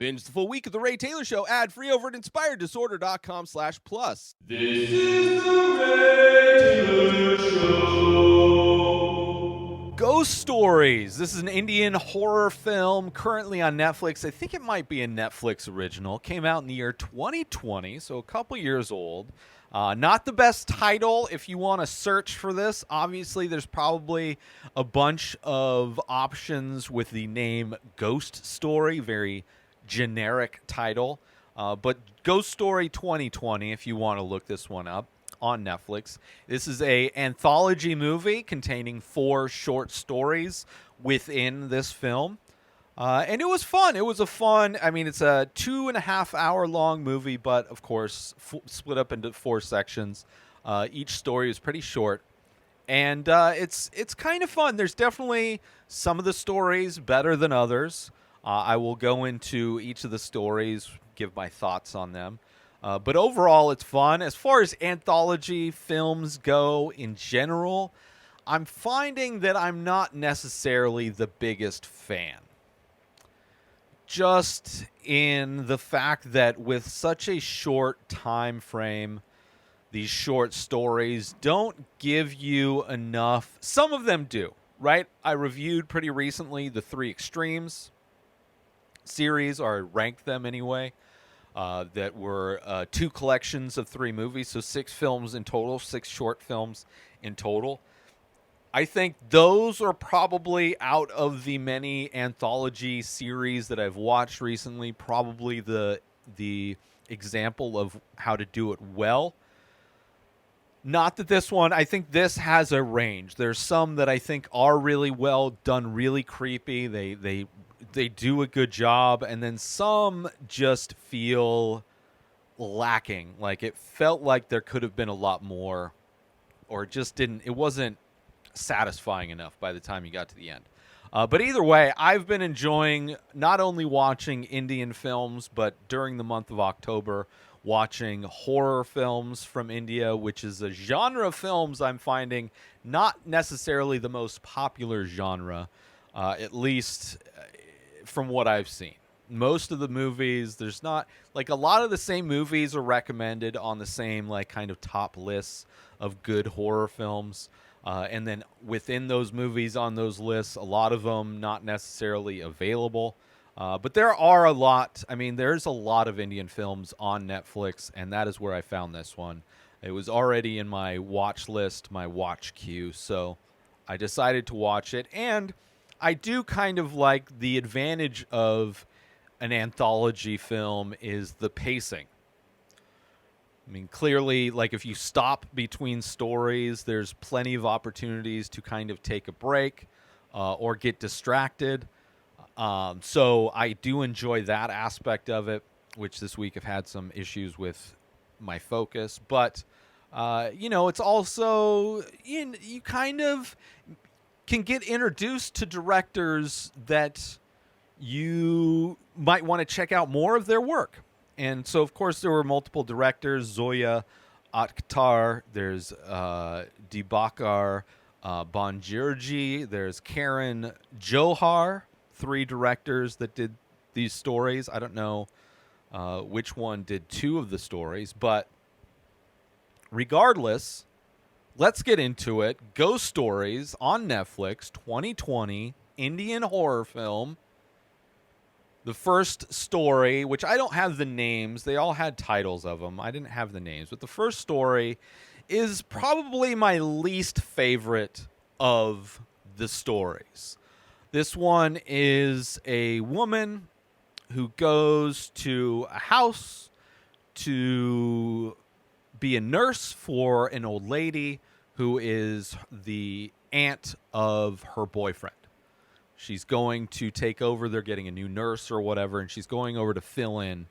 Binge the full week of The Ray Taylor Show ad-free over at inspireddisorder.com/plus. This is The Ray Taylor Show. Ghost Stories. This is an Indian horror film currently on Netflix. I think it might be a Netflix original. Came out in the year 2020, so a couple years old. Not the best title if you want to search for this. Obviously, there's probably a bunch of options with the name Ghost Story. Very generic title. But Ghost Story 2020, if you want to look this one up on Netflix. This is a anthology movie containing 4 short stories within this film. And it was fun. It was a fun, it's a 2.5 hour long movie, but of course, split up into 4 sections. Each story is pretty short. And it's kind of fun. There's definitely some of the stories better than others. I will go into each of the stories, give my thoughts on them. But overall, it's fun. As far as anthology films go in general, I'm finding that I'm not necessarily the biggest fan. Just in the fact that with such a short time frame, these short stories don't give you enough. Some of them do, right? I reviewed pretty recently the 3 Extremes series, or I ranked them anyway, that were 2 collections of 3 movies, so 6 films in total, 6 short films in total. I think those are probably, out of the many anthology series that I've watched recently, probably the example of how to do it well. Not that this one, I think this has a range. There's some that I think are really well done, really creepy. They do a good job, and then some just feel lacking. Like it felt like there could have been a lot more, or it wasn't satisfying enough by the time you got to the end. But either way, I've been enjoying not only watching Indian films, but during the month of October, watching horror films from India, which is a genre of films I'm finding not necessarily the most popular genre, at least from what I've seen. Most of the movies, there's not, like, a lot of the same movies are recommended on the same, like, kind of top lists of good horror films. And then within those movies on those lists, a lot of them not necessarily available. But there are a lot. There's a lot of Indian films on Netflix, and that is where I found this one. It was already in my watch list, my watch queue, so I decided to watch it. And I do kind of like the advantage of an anthology film is the pacing. Clearly, like, if you stop between stories, there's plenty of opportunities to kind of take a break or get distracted. So I do enjoy that aspect of it, which this week I've had some issues with my focus. But, it's also, you kind of can get introduced to directors that you might want to check out more of their work. And so, of course, there were multiple directors. Zoya Akhtar, there's Dibakar Banerjee, there's Karan Johar, 3 directors that did these stories. I don't know which one did 2 of the stories, but regardless, let's get into it. Ghost Stories on Netflix, 2020, Indian horror film. The first story, which I don't have the names, they all had titles of them. I didn't have the names, but the first story is probably my least favorite of the stories. This one is a woman who goes to a house to be a nurse for an old lady who is the aunt of her boyfriend. She's going to take over. They're getting a new nurse or whatever, and she's going over to fill in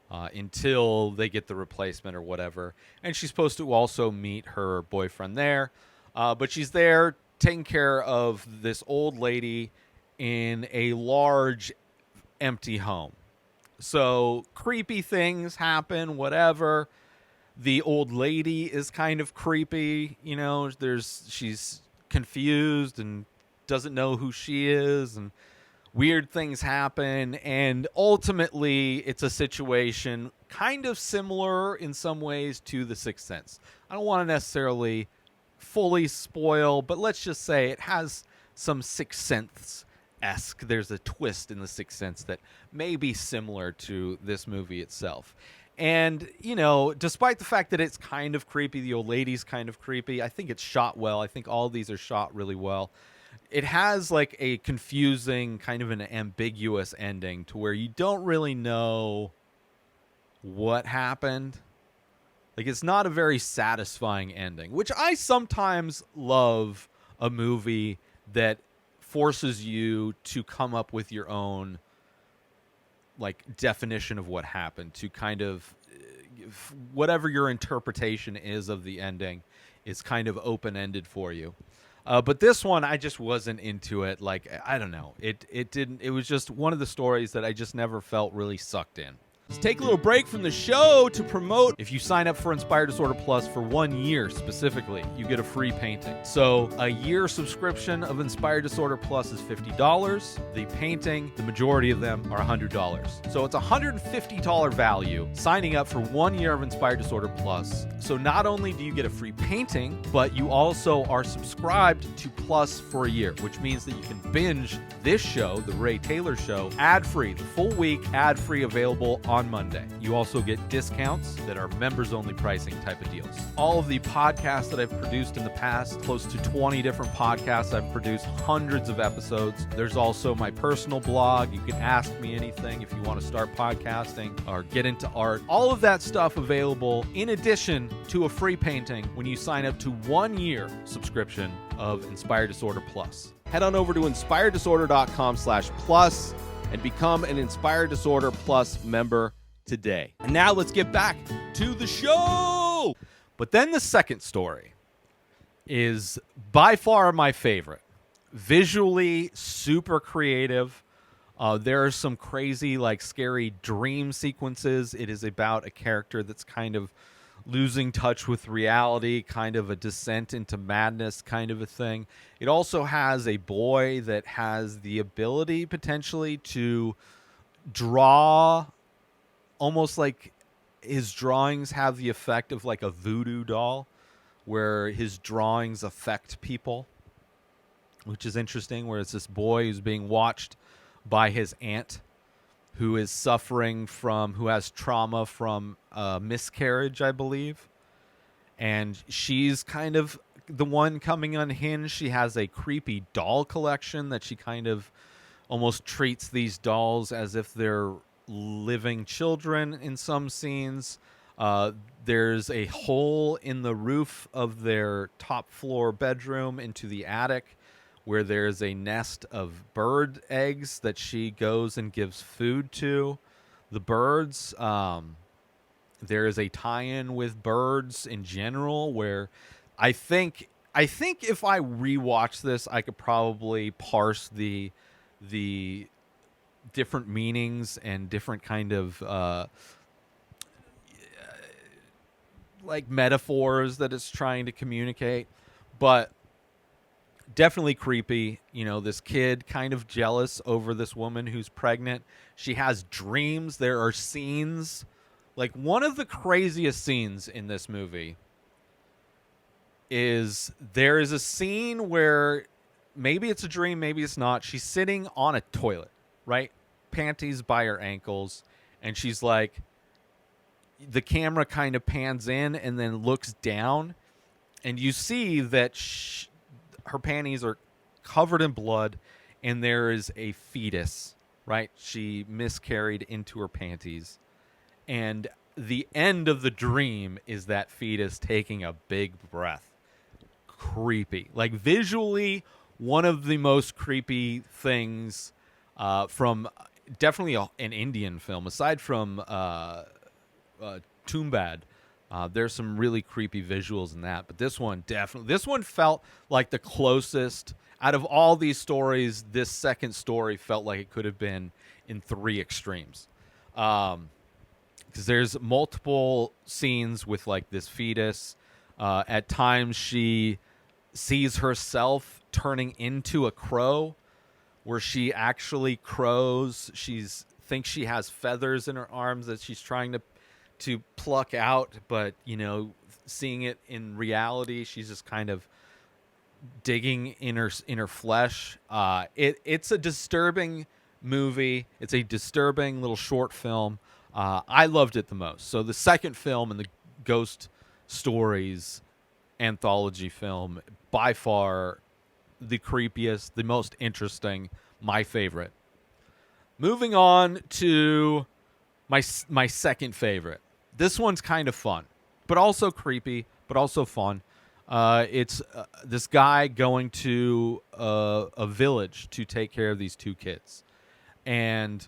until they get the replacement or whatever. And she's supposed to also meet her boyfriend there. But she's there taking care of this old lady in a large, empty home. So creepy things happen, whatever. The old lady is kind of creepy. She's confused and doesn't know who she is and weird things happen, and ultimately it's a situation kind of similar in some ways to The Sixth Sense. I don't want to necessarily fully spoil, but let's just say it has some Sixth Sense-esque. There's a twist in The Sixth Sense that may be similar to this movie itself. And, you know, despite the fact that it's kind of creepy, the old lady's kind of creepy, I think it's shot well. I think all of these are shot really well. It has like a confusing, kind of an ambiguous ending to where you don't really know what happened. Like, it's not a very satisfying ending, which I sometimes love a movie that forces you to come up with your own, like, definition of what happened, to kind of whatever your interpretation is of the ending is kind of open-ended for you. But this one, I just wasn't into it. Like, I don't know. It didn't. It was just one of the stories that I just never felt really sucked in. Let's take a little break from the show to promote. If you sign up for Inspired Disorder Plus for 1 year specifically, you get a free painting. So a year subscription of Inspired Disorder Plus is $50. The painting, the majority of them are $100. So it's a $150 value signing up for 1 year of Inspired Disorder Plus. So not only do you get a free painting, but you also are subscribed to Plus for a year, which means that you can binge this show, The Ray Taylor Show, ad-free, the full week, ad-free, available on Monday. You also get discounts that are members-only pricing type of deals. All of the podcasts that I've produced in the past, close to 20 different podcasts I've produced, hundreds of episodes. There's also my personal blog. You can ask me anything if you want to start podcasting or get into art. All of that stuff available in addition to a free painting when you sign up to 1 year subscription of Inspired Disorder Plus. Head on over to inspireddisorder.com/plus and become an Inspired Disorder Plus member today. And now let's get back to the show. But then the second story is by far my favorite. Visually super creative. There are some crazy, like, scary dream sequences. It is about a character that's kind of losing touch with reality, kind of a descent into madness kind of a thing. It also has a boy that has the ability potentially to draw, almost like his drawings have the effect of like a voodoo doll, where his drawings affect people, which is interesting, where it's this boy who's being watched by his aunt, who is suffering from, who has trauma from miscarriage, I believe. And she's kind of the one coming unhinged. She has a creepy doll collection that she kind of almost treats these dolls as if they're living children in some scenes. There's a hole in the roof of their top floor bedroom into the attic, where there's a nest of bird eggs that she goes and gives food to the birds. There is a tie-in with birds in general, where I think if I rewatch this, I could probably parse the different meanings and different kind of like metaphors that it's trying to communicate. But definitely creepy. You know, this kid kind of jealous over this woman who's pregnant. She has dreams. There are scenes, like one of the craziest scenes in this movie is there is a scene where maybe it's a dream, maybe it's not. She's sitting on a toilet, right? Panties by her ankles. And she's like, the camera kind of pans in and then looks down. And you see that her panties are covered in blood, and there is a fetus, right? She miscarried into her panties. And the end of the dream is that fetus taking a big breath. Creepy. Like, visually, one of the most creepy things from definitely an Indian film, aside from Toombad. There's some really creepy visuals in that, but this one felt like the closest out of all these stories. This second story felt like it could have been in three extremes, because there's multiple scenes with like this fetus. At times she sees herself turning into a crow, where she actually crows. She's thinks she has feathers in her arms that she's trying to pluck out, but seeing it in reality, she's just kind of digging in her flesh. It's a disturbing movie. It's a disturbing little short film. I loved it the most. So the second film in the Ghost Stories anthology film, by far the creepiest, the most interesting, my favorite. Moving on to my second favorite. This one's kind of fun, but also creepy, but also fun. It's this guy going to a village to take care of these two kids. And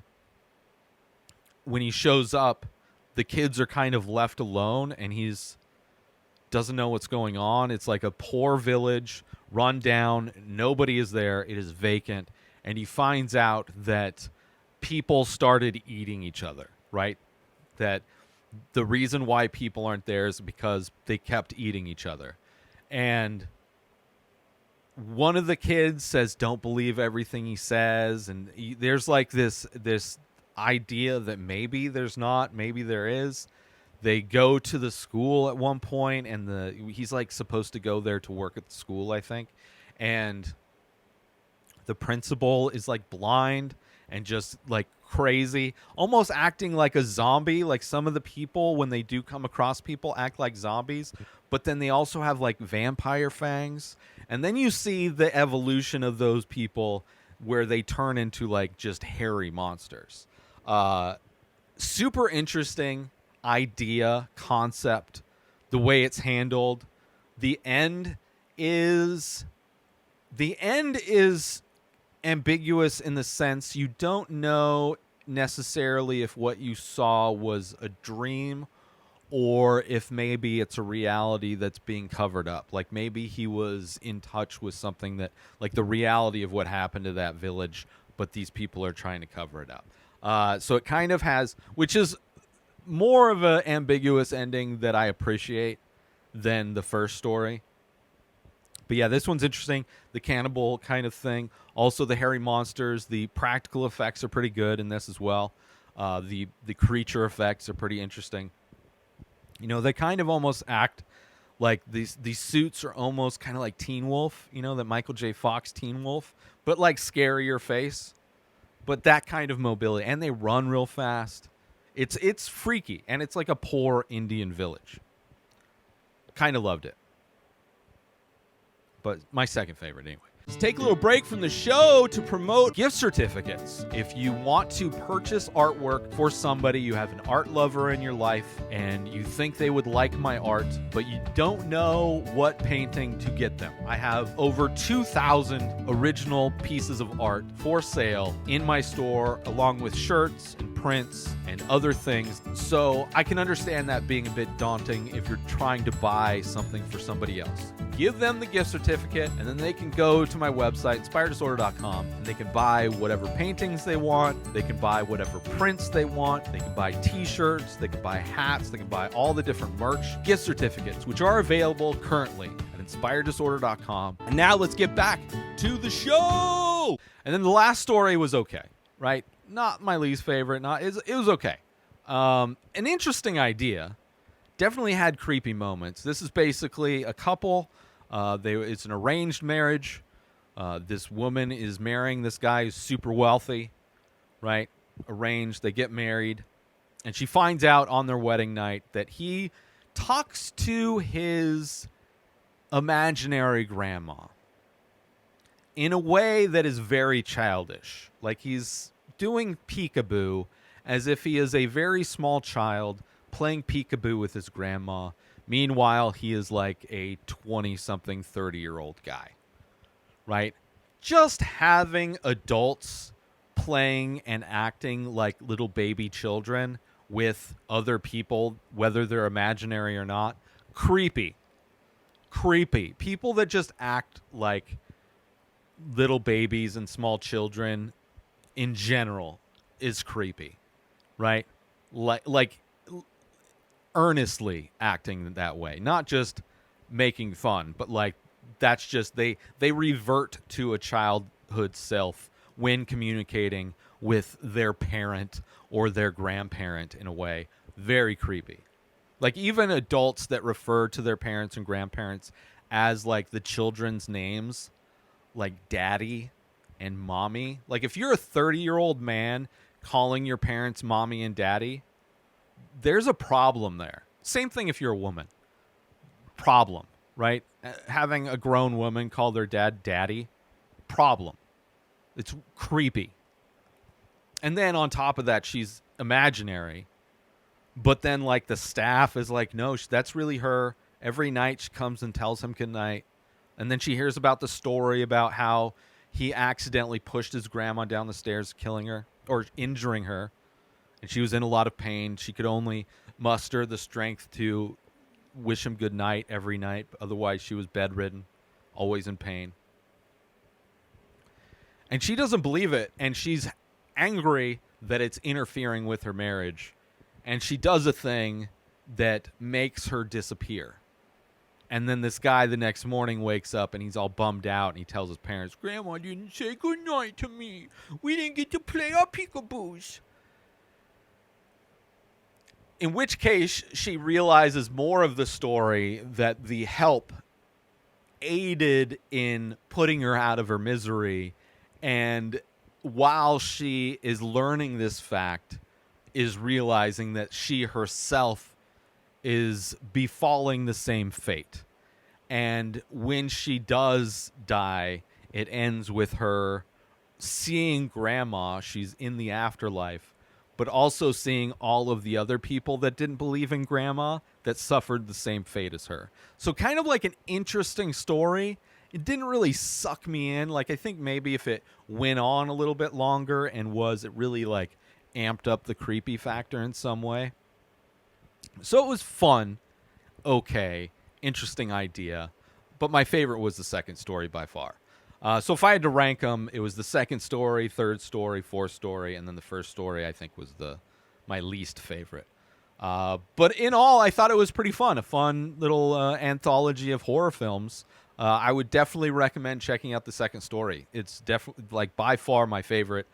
when he shows up, the kids are kind of left alone, and he's doesn't know what's going on. It's like a poor village, run down. Nobody is there. It is vacant. And he finds out that people started eating each other, right? That the reason why people aren't there is because they kept eating each other. And one of the kids says, don't believe everything he says. And there's like this idea that maybe there's not, maybe there is. They go to the school at one point, and he's like supposed to go there to work at the school, I think. And the principal is like blind and just like crazy, almost acting like a zombie. Like some of the people, when they do come across people, act like zombies, but then they also have like vampire fangs. And then you see the evolution of those people where they turn into like just hairy monsters. Super interesting idea, concept, the way it's handled. The end is ambiguous in the sense you don't know necessarily if what you saw was a dream or if maybe it's a reality that's being covered up. Like maybe he was in touch with something that, like the reality of what happened to that village, but these people are trying to cover it up. So it kind of has, which is more of an ambiguous ending that I appreciate than the first story. But yeah, this one's interesting. The cannibal kind of thing. Also the hairy monsters. The practical effects are pretty good in this as well. The creature effects are pretty interesting. They kind of almost act like these suits are almost kind of like Teen Wolf, that Michael J. Fox Teen Wolf, but like scarier face. But that kind of mobility. And they run real fast. It's freaky, and it's like a poor Indian village. Kind of loved it. But my second favorite anyway. Let's take a little break from the show to promote gift certificates. If you want to purchase artwork for somebody, you have an art lover in your life, and you think they would like my art, but you don't know what painting to get them. I have over 2,000 original pieces of art for sale in my store, along with shirts and prints and other things. So I can understand that being a bit daunting if you're trying to buy something for somebody else. Give them the gift certificate, and then they can go to my website, inspireddisorder.com, and they can buy whatever paintings they want. They can buy whatever prints they want. They can buy t-shirts. They can buy hats. They can buy all the different merch, gift certificates, which are available currently at inspireddisorder.com. And now let's get back to the show. And then the last story was okay, right? Not my least favorite. It was okay. An interesting idea. Definitely had creepy moments. This is basically a couple. It's an arranged marriage. This woman is marrying this guy who's super wealthy, right? Arranged. They get married. And she finds out on their wedding night that he talks to his imaginary grandma in a way that is very childish. Like he's doing peekaboo as if he is a very small child playing peekaboo with his grandma. Meanwhile, he is like a 20-something, 30-year-old guy, right? Just having adults playing and acting like little baby children with other people, whether they're imaginary or not, creepy. People that just act like little babies and small children in general is creepy, right? Like earnestly acting that way, not just making fun, but like that's just they revert to a childhood self when communicating with their parent or their grandparent in a way. Very creepy. Like, even adults that refer to their parents and grandparents as, like, the children's names, like daddy and mommy. Like, if you're a 30-year-old man calling your parents mommy and daddy, there's a problem there. Same thing if you're a woman. Problem, right? Having a grown woman call their dad daddy, problem. It's creepy. And then on top of that, she's imaginary. But then, like, the staff is like, no, that's really her. Every night she comes and tells him goodnight. And then she hears about the story about how he accidentally pushed his grandma down the stairs, killing her or injuring her. And she was in a lot of pain. She could only muster the strength to wish him good night every night. Otherwise, she was bedridden, always in pain. And she doesn't believe it. And she's angry that it's interfering with her marriage. And she does a thing that makes her disappear. And then this guy the next morning wakes up and he's all bummed out. And he tells his parents, Grandma didn't say goodnight to me. We didn't get to play our peekaboos. In which case, she realizes more of the story, that the help aided in putting her out of her misery. And while she is learning this fact, is realizing that she herself is befalling the same fate. And when she does die, it ends with her seeing grandma. She's in the afterlife, but also seeing all of the other people that didn't believe in grandma that suffered the same fate as her. So kind of like an interesting story. It didn't really suck me in. Like, I think maybe if it went on a little bit longer and it really like amped up the creepy factor in some way. So it was fun. Okay. Interesting idea. But my favorite was the second story by far. So if I had to rank them, it was the second story, third story, fourth story, and then the first story I think was my least favorite. But in all, I thought it was pretty fun. A fun little anthology of horror films. I would definitely recommend checking out the second story. It's definitely, like, by far my favorite.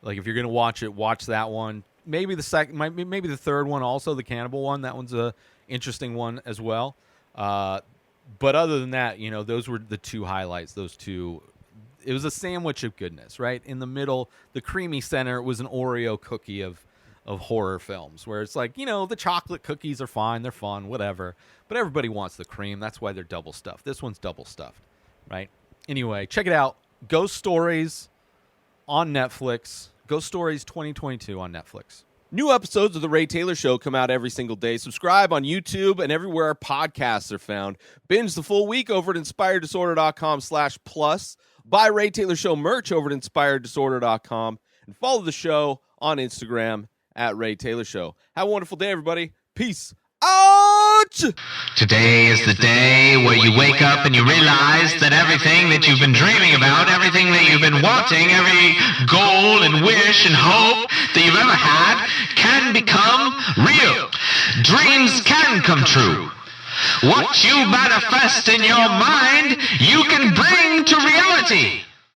Like, if you're going to watch it, watch that one. Maybe the second, maybe the third one also, the cannibal one. That one's a interesting one as well. But other than that, those were the two highlights. Those two, it was a sandwich of goodness, right? In the middle, the creamy center was an Oreo cookie of horror films, where it's like, the chocolate cookies are fine, they're fun, whatever. But everybody wants the cream. That's why they're double stuffed. This one's double stuffed, right? Anyway, check it out. Ghost Stories on Netflix. Ghost Stories 2022 on Netflix. New episodes of The Ray Taylor Show come out every single day. Subscribe on YouTube and everywhere our podcasts are found. Binge the full week over at inspireddisorder.com/plus. Buy Ray Taylor Show merch over at inspireddisorder.com. And follow the show on Instagram at Ray Taylor Show. Have a wonderful day, everybody. Peace out! Today is the day where you wake up and you realize that everything that you've been dreaming about, everything that you've been wanting, every goal and wish and hope that you've ever had can become real. Dreams can come true. What you manifest in your mind, you can bring to reality.